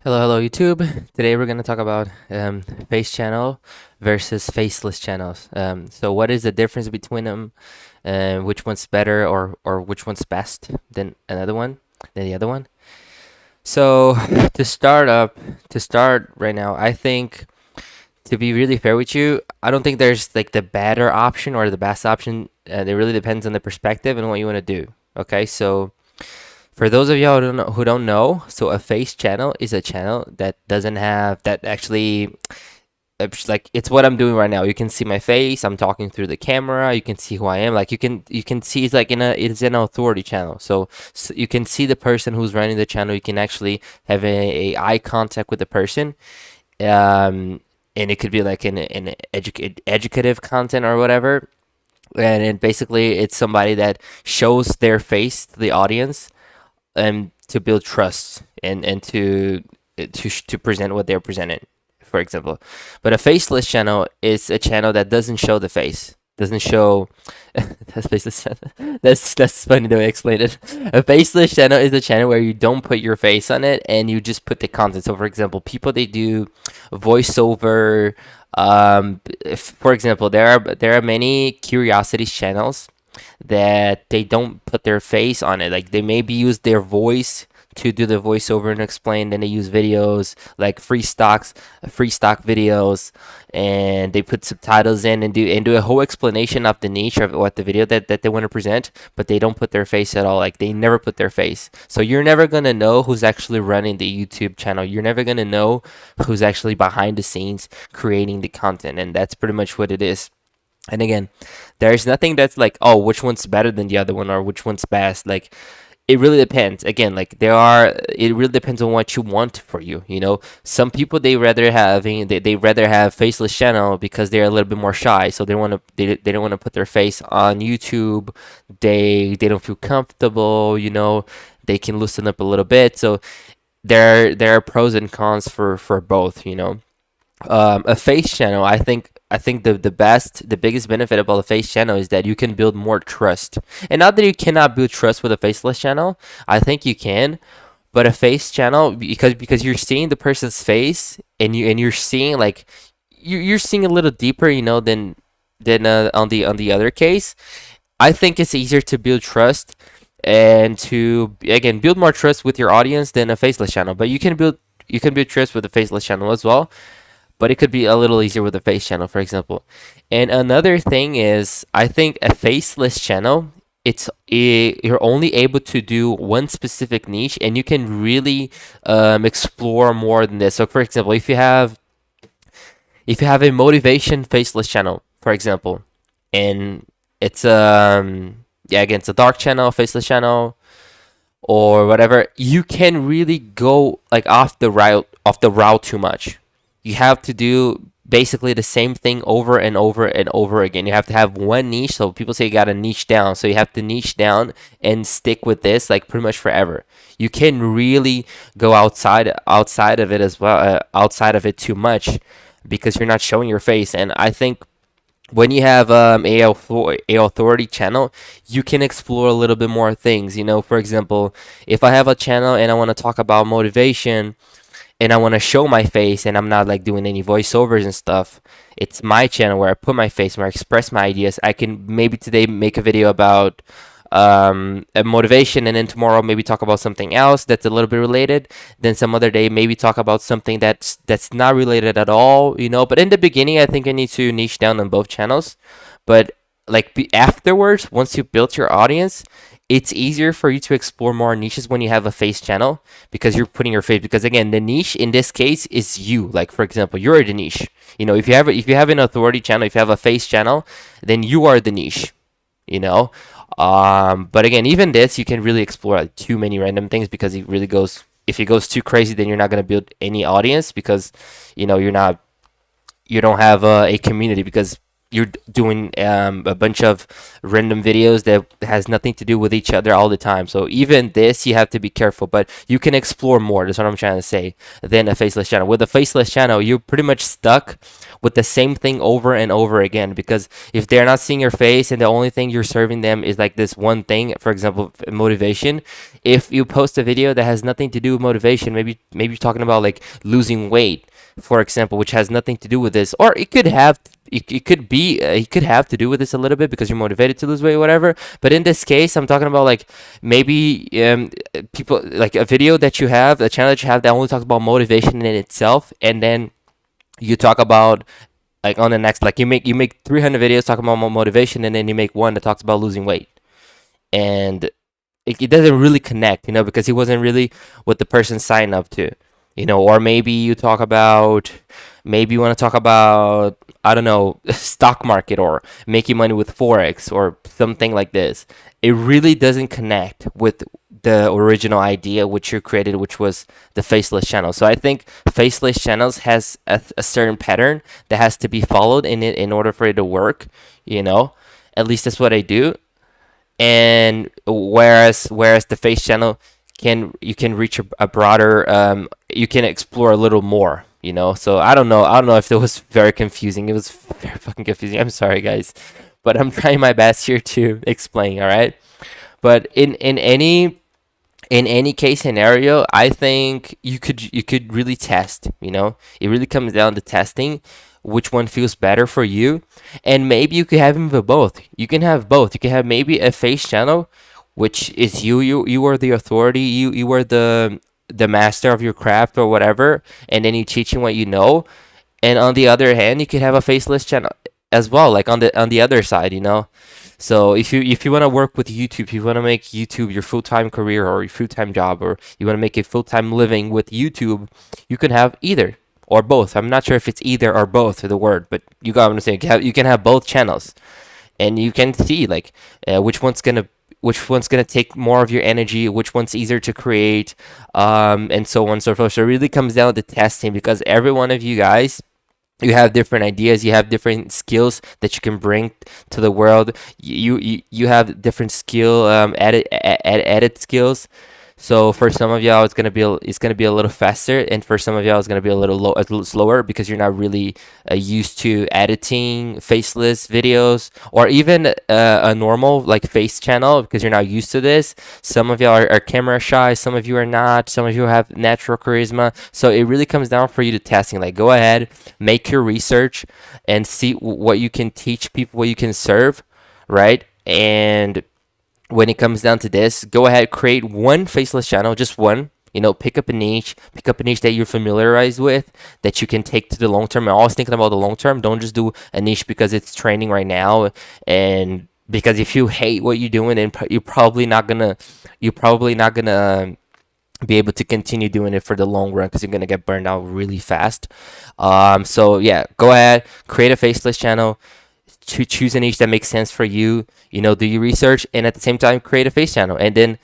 Hello, YouTube. Today we're going to talk about face channel versus faceless channels. So what is the difference between them? Which one's better or which one's best than the other one? So to start right now, I think to be really fair with you, I don't think there's like the better option or the best option. It really depends on the perspective and what you want to do. Okay, so for those of y'all who don't know, so a face channel is a channel that doesn't have that actually it's like it's what I'm doing right now. You can see my face. I'm talking through the camera. You can see who I am. Like you can see it's like it's an authority channel. So you can see the person who's running the channel. You can actually have a eye contact with the person. Um, and it could be like an educative content or whatever. And basically it's somebody that shows their face to the audience to build trust and to present what they're presenting, for example. But a faceless channel is a channel that doesn't show the face, doesn't show. That's faceless channel. That's funny the way I explained it. A faceless channel is a channel where you don't put your face on it and you just put the content. So, for example, people they do voiceover. For example, there are many curiosities channels that they don't put their face on it. Like they maybe use their voice to do the voiceover and explain. Then they use videos like free stock videos, and they put subtitles in and do a whole explanation of the nature of what the video that they want to present. But they don't put their face at all. Like they never put their face. So you're never gonna know who's actually running the YouTube channel. You're never gonna know who's actually behind the scenes creating the content, and that's pretty much what it is. And again, there's nothing that's like, oh, which one's better than the other one or which one's best. Like, it really depends. Again, like it really depends on what you want for you. You know, some people they rather have faceless channel because they're a little bit more shy, so they don't want to put their face on YouTube. They don't feel comfortable. You know, they can loosen up a little bit. So there are pros and cons for both. You know, a face channel, I think the biggest benefit about a face channel is that you can build more trust. And not that you cannot build trust with a faceless channel, I think you can. But a face channel, because you're seeing the person's face and you're seeing like you're seeing a little deeper, you know, than on the other case. I think it's easier to build trust and to again build more trust with your audience than a faceless channel. But you can build trust with a faceless channel as well, but it could be a little easier with a face channel, for example. And another thing is, I think a faceless channel, you're only able to do one specific niche, and you can really explore more than this. So, for example, if you have a motivation faceless channel, for example, and it's yeah, again, it's a dark channel, faceless channel, or whatever, you can really go like off the route too much. You have to do basically the same thing over and over and over again. You have to have one niche. So people say you got to niche down. So you have to niche down and stick with this like pretty much forever. You can really go outside of it as well, outside of it too much because you're not showing your face. And I think when you have a authority channel, you can explore a little bit more things. You know, for example, if I have a channel and I want to talk about motivation and I want to show my face and I'm not like doing any voiceovers and stuff, it's my channel where I put my face, where I express my ideas. I can maybe today make a video about a motivation, and then tomorrow maybe talk about something else that's a little bit related. Then some other day maybe talk about something that's not related at all, you know. But in the beginning, I think I need to niche down on both channels. But like afterwards, once you built your audience, it's easier for you to explore more niches when you have a face channel because you're putting your face. Because again, the niche in this case is you. Like for example, you're the niche. You know, if you have an authority channel, if you have a face channel, then you are the niche. You know, but again, even this you can really explore like, too many random things because it really goes. If it goes too crazy, then you're not gonna build any audience because you know you don't have a community because doing a bunch of random videos that has nothing to do with each other all the time. So even this, you have to be careful, but you can explore more. That's what I'm trying to say. Than a faceless channel. With a faceless channel, you're pretty much stuck with the same thing over and over again, because if they're not seeing your face and the only thing you're serving them is like this one thing, for example, motivation. If you post a video that has nothing to do with motivation, maybe you're talking about like losing weight, for example, which has nothing to do with this, or it could have, it could be, it could have to do with this a little bit because you're motivated to lose weight, whatever. But in this case, I'm talking about like maybe people, like a video that you have, a channel that you have that only talks about motivation in itself, and then you talk about, like, on the next, like you make 300 videos talking about motivation, and then you make one that talks about losing weight, and it doesn't really connect, because he wasn't really what the person signed up to, or maybe you talk about, maybe you want to talk about, I don't know, stock market or making money with forex or something like this. It really doesn't connect with the original idea which you created, which was the faceless channel. So I think faceless channels has a certain pattern that has to be followed in it in order for it to work, at least that's what I do. And whereas the face channel, you can reach a broader, you can explore a little more, so I don't know if it was very confusing. It was very fucking confusing. I'm sorry, guys, but I'm trying my best here to explain. All right. But in any case scenario, I think you could really test. It really comes down to testing which one feels better for you, and maybe you could have them for both. You can have both. You can have maybe a face channel, which is you are the authority. You are the master of your craft or whatever, and then you teaching what you know. And on the other hand, you could have a faceless channel as well, like on the other side. So if you want to work with YouTube, if you want to make YouTube your full-time career or your full-time job, or you want to make a full-time living with YouTube, you can have either or both. I'm not sure if it's either or both the word, but you got what I'm saying. You can have both channels, and you can see like which one's gonna take more of your energy, which one's easier to create, and so on and so forth. So it really comes down to testing, because every one of you guys, you have different ideas, you have different skills that you can bring to the world. You have different skill, added skills. So for some of y'all, it's gonna be a little faster, and for some of y'all, it's gonna be a little slower, because you're not really used to editing faceless videos, or even a normal like face channel, because you're not used to this. Some of y'all are camera shy, some of you are not, some of you have natural charisma. So it really comes down for you to testing. Like, go ahead, make your research, and see what you can teach people, what you can serve, right? And when it comes down to this, go ahead, create one faceless channel, just one. Pick up a niche that you're familiarized with, that you can take to the long term. And always thinking about the long term. Don't just do a niche because it's trending right now, and because if you hate what you're doing, then you're probably not gonna be able to continue doing it for the long run, because you're gonna get burned out really fast. So yeah, go ahead, create a faceless channel, to choose a niche that makes sense for you. Do your research, and at the same time create a face channel, and then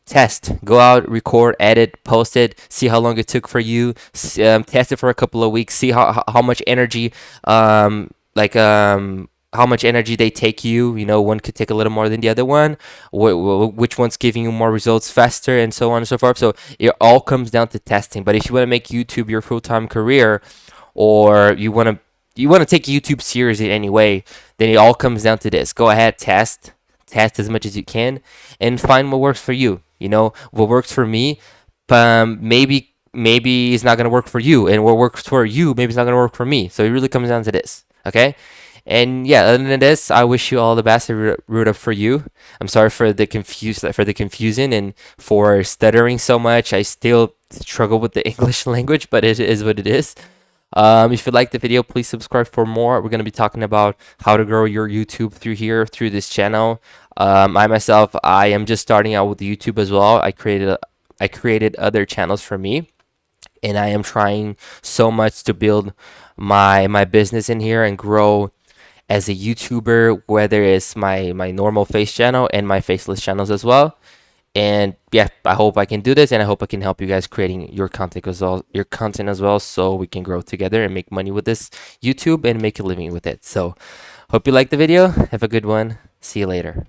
test. Go out, record, edit, post it, see how long it took for you. Test it for a couple of weeks, see how much energy, how much energy they take you. One could take a little more than the other one. Which one's giving you more results faster, and so on and so forth. So it all comes down to testing. But if you want to make YouTube your full-time career, or you want to take YouTube seriously anyway, then it all comes down to this. Go ahead, test as much as you can, and find what works for you. What works for me, maybe it's not gonna work for you, and what works for you, maybe it's not gonna work for me. So it really comes down to this, okay? And yeah, other than this, I wish you all the best. I root up for you. I'm sorry for the confusion, and for stuttering so much. I still struggle with the English language, but it is what it is. If you like the video, please subscribe for more. We're going to be talking about how to grow your YouTube through this channel. I am just starting out with YouTube as well. I created other channels for me, and I am trying so much to build my business in here and grow as a YouTuber, whether it's my normal face channel and my faceless channels as well. And yeah, I hope I can do this, and I hope I can help you guys creating your content as well, so we can grow together and make money with this YouTube and make a living with it. So Hope you liked the video. Have a good one. See you later.